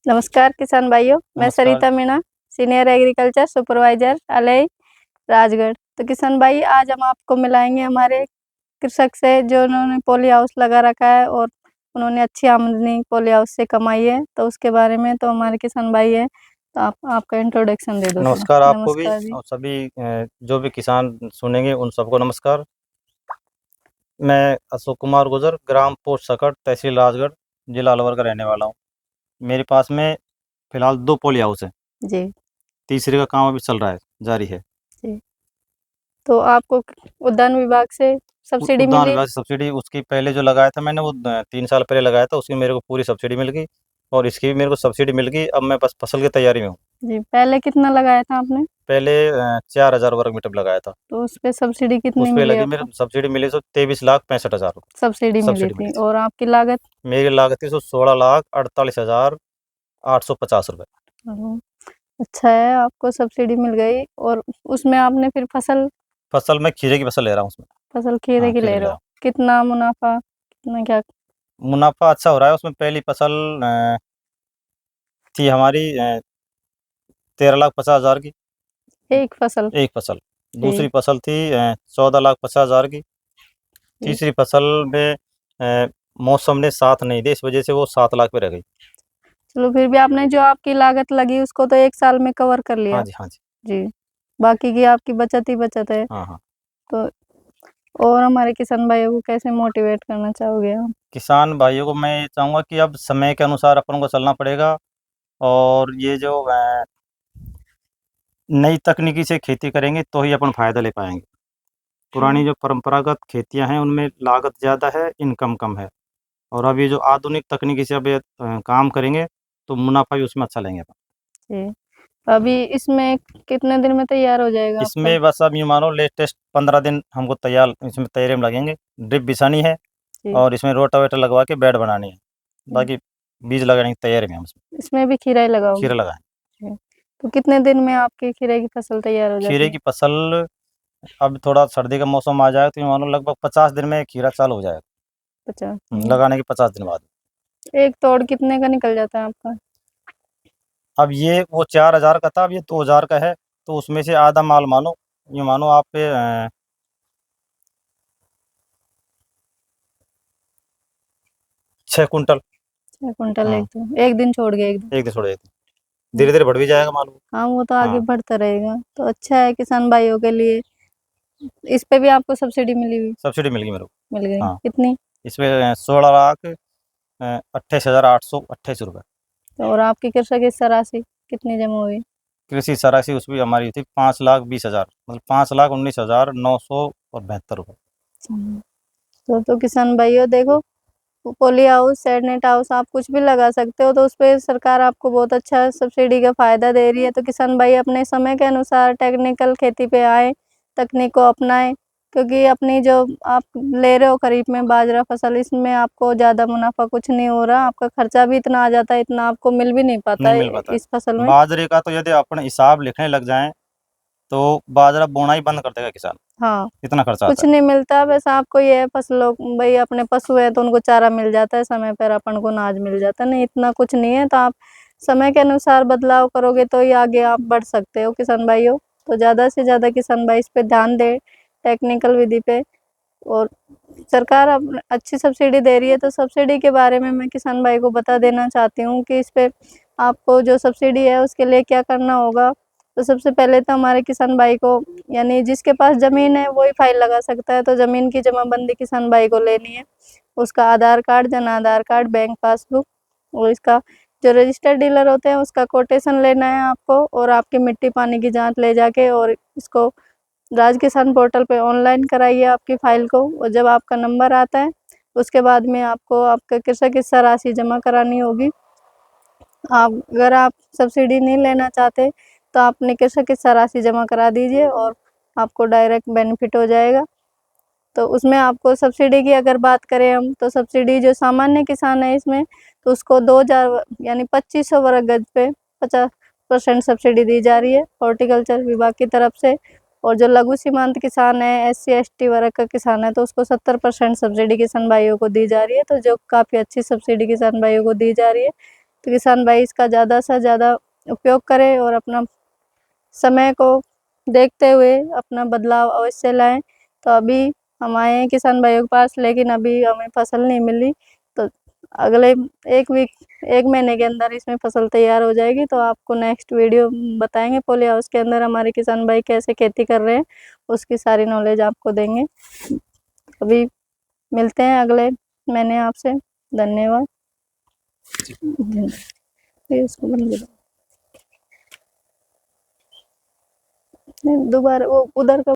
नमस्कार किसान भाइयों, मैं नमस्कार। सरिता मीणा, सीनियर एग्रीकल्चर सुपरवाइजर अलई राजगढ़। तो किसान भाई, आज हम आपको मिलाएंगे हमारे कृषक से जो उन्होंने पॉली हाउस लगा रखा है और उन्होंने अच्छी आमदनी पॉली हाउस से कमाई है। तो उसके बारे में तो हमारे किसान भाई है, तो आप आपका इंट्रोडक्शन दे दो थोड़ा। नमस्कार आपको भी नमस्कार जी। और सभी जो भी किसान सुनेंगे उन सबको नमस्कार। मैं अशोक कुमार गुजर, ग्राम पोस्ट सकट, तहसील राजगढ़, जिला अलवर का रहने वाला हूँ। मेरे पास में फिलहाल 2 पॉली हाउस हैं। जी तीसरे का काम अभी चल रहा है, जारी है। जी। तो आपको उद्यान विभाग से सब्सिडी उद्यान मिली? विभाग से सब्सिडी उसकी पहले जो लगाया था मैंने वो 3 साल पहले लगाया था, उसकी मेरे को पूरी सब्सिडी मिल गई और इसकी भी मेरे को सब्सिडी मिल गई। अब मैं बस फसल की तैयारी में हूँ। जी, पहले कितना लगाया था आपने? पहले 4,000 वर्ग मीटर लगाया था। तो उस पे सब्सिडी उस कितनी पे मिली लगी मेरे आपको? सब्सिडी मिली सो 23,65,000 सब्सिडी मिली सब्सिडी थी मिली थी। और आपकी लागत? मेरी लागत थी सो 16,48,850 रुपये। ओह! अच्छा है, आपको सब्सिडी मिल गई। और उसमें आपने फिर फसल मैं खीरे की फसल ले रहा हूँ उसमें। फसल खीरे हाँ, की खीरे ले ले रहे रहा हो। हूँ। कितना मुनाफा, कितना क्या? मुनाफा अच्छा हो रहा है उसमें। पहली फसल थी हमारी 13,50,000 की एक फसल? एक फसल। जी दूसरी फसल थी 14,50,000 की। जी। तीसरी फसल में मौसम ने साथ नहीं दी, इस वजह से वो 7 लाख पे रह गई। चलो, फिर भी आपने जो आपकी लागत लगी उसको तो एक साल में कवर कर हाँ लिया। जी, हाँ जी। जी, बाकी की आपकी बचत ही बचत है। हाँ, हाँ। तो और हमारे किसान भाइयों को कैसे मोटिवेट करना चाहोगे आप? किसान भाइयों को मैं ये चाहूँगा कि अब समय के अनुसार अपन को चलना पड़ेगा। और ये जो नई तकनीकी से खेती करेंगे तो ही अपन फ़ायदा ले पाएँगे। पुरानी जो परंपरागत खेतियाँ हैं उनमें लागत ज़्यादा है, इनकम कम है। और अब ये जो आधुनिक तकनीकी से अब ये काम करेंगे तो मुनाफ़ा भी उसमें अच्छा लेंगे अपन। जी, अभी इसमें कितने दिन में तैयार हो जाएगा आपका? इसमें बस अब यूँ मानो लेटेस्ट 15 दिन हमको इसमें तैयारी में लगेंगे। ड्रिप बिछानी है जी, और इसमें रोटावेटर लगवा के बेड बनानी है। जी। बाकी बीज लगाने की तैयारी में हम इसमें। इसमें भी खीरा ही लगाओगे? खीरा लगाएँ। जी। तो कितने दिन में आपकी खीरे की फसल तैयार हो जाती खीरे है? की फसल अब थोड़ा सर्दी का मौसम आ जाए तो यूँ मानो लगभग 50 दिन में खीरा चालू हो जाएगा। 50 दिन। लगाने के 50 दिन बाद। एक तोड़ कितने का निकल जाता है आपका? अब ये वो 4,000 का था, अब ये 2,000 का है, तो उसमें से आधा माल मानो, यूँ मानो आप पे 6 कुंटल। 6 कुंटल हाँ, एक दिन छोड़ के एक दिन। एक दिन छोड़ एक दिन। हुँ। धीरे-धीरे बढ़ भी जाएगा माल वो। हाँ, वो तो आगे हाँ, बढ़ता रहेगा। तो अच्छा है किसान भाइयों के लिए। इस पे भी आपको सब्सिडी मिली हुई? सब्सिडी मिल गई मेरे को। मिल गई, हाँ, कितनी? इसमें 16,28,828 रुपये। और आपकी कृषक इस राशि कितनी जमा हुई? कृषि सराहसी उसमें हमारी थी 5,20,000, मतलब 5,19,972 रुपये। हुँ। तो किसान भाइयों देखो, poly house, shade net house आप कुछ भी लगा सकते हो, तो उसपे सरकार आपको बहुत अच्छा सब्सिडी का फ़ायदा दे रही है। तो किसान भाई अपने समय के अनुसार टेक्निकल खेती पे आएँ, तकनीक को अपनाएँ, क्योंकि अपनी जो आप ले रहे हो खरीफ में बाजरा फसल, इसमें आपको ज़्यादा मुनाफ़ा कुछ नहीं हो रहा, आपका खर्चा भी इतना आ जाता है, इतना आपको मिल भी नहीं पाता नहीं है मिल पाता इस फसल है। में। बाजरे का तो यदि अपन हिसाब लिखने लग जाएँ, तो बाजरा बोना ही बंद कर देगा किसान, हाँ, इतना खर्चा कुछ आता है। नहीं मिलता, बस आपको ये है फसलों भई अपने पशु हैं तो उनको चारा मिल जाता है, समय पर अपन को अनाज मिल जाता है, नहीं इतना कुछ नहीं है। तो आप समय के अनुसार बदलाव करोगे तो ही आगे आप बढ़ सकते हो किसान भाइयों। तो ज़्यादा से ज़्यादा किसान भाई इस पे ध्यान दें, टेक्निकल विधि पे। और सरकार अब अच्छी सब्सिडी दे रही है, तो सब्सिडी के बारे में मैं किसान भाई को बता देना चाहती हूँ कि इस पे आपको जो सब्सिडी है उसके लिए क्या करना होगा। तो सबसे पहले तो हमारे किसान भाई को, यानी जिसके पास ज़मीन है वही फाइल लगा सकता है, तो ज़मीन की जमाबंदी किसान भाई को लेनी है। उसका आधार card, Jan Aadhaar card, bank passbook और इसका जो रजिस्टर्ड डीलर होते हैं उसका कोटेशन लेना है आपको, और आपकी मिट्टी पानी की जाँच ले जाके और इसको राज किसान पोर्टल पे ऑनलाइन कराइए आपकी फ़ाइल को। और जब आपका नंबर आता है, उसके बाद में आपको आपका कृषक इस्सा राशि जमा करानी होगी। अगर आप सब्सिडी नहीं लेना चाहते, तो आपने कृषक इस्सा राशि जमा करा दीजिए और आपको डायरेक्ट बेनिफिट हो जाएगा। तो उसमें आपको सब्सिडी की अगर बात करें हम, तो सब्सिडी जो सामान्य किसान है इसमें, तो उसको 2,000 यानी 2500 वर्ग गज पे 50% सब्सिडी दी जा रही है हॉर्टिकल्चर विभाग की तरफ से। और जो लघु सीमांत किसान है, SC/ST वर्ग का किसान है, तो उसको 70% सब्सिडी किसान भाइयों को दी जा रही है, तो जो काफ़ी अच्छी सब्सिडी किसान भाइयों को दी जा रही है। तो किसान भाई इसका ज़्यादा से ज़्यादा उपयोग करें और अपना समय को देखते हुए अपना बदलाव अवश्य लाएं। तो अभी हम आए हैं किसान भाइयों के पास, लेकिन अभी हमें फसल नहीं मिली, तो अगले 1 महीने के अंदर इसमें फसल तैयार हो जाएगी। तो आपको नेक्स्ट वीडियो बताएंगे पॉली हाउस के अंदर हमारे किसान भाई कैसे खेती कर रहे हैं, उसकी सारी नॉलेज आपको देंगे। अभी मिलते हैं अगले महीने आपसे। धन्यवाद। इसको बंद कर दो। नहीं, दोबारा वो उधर का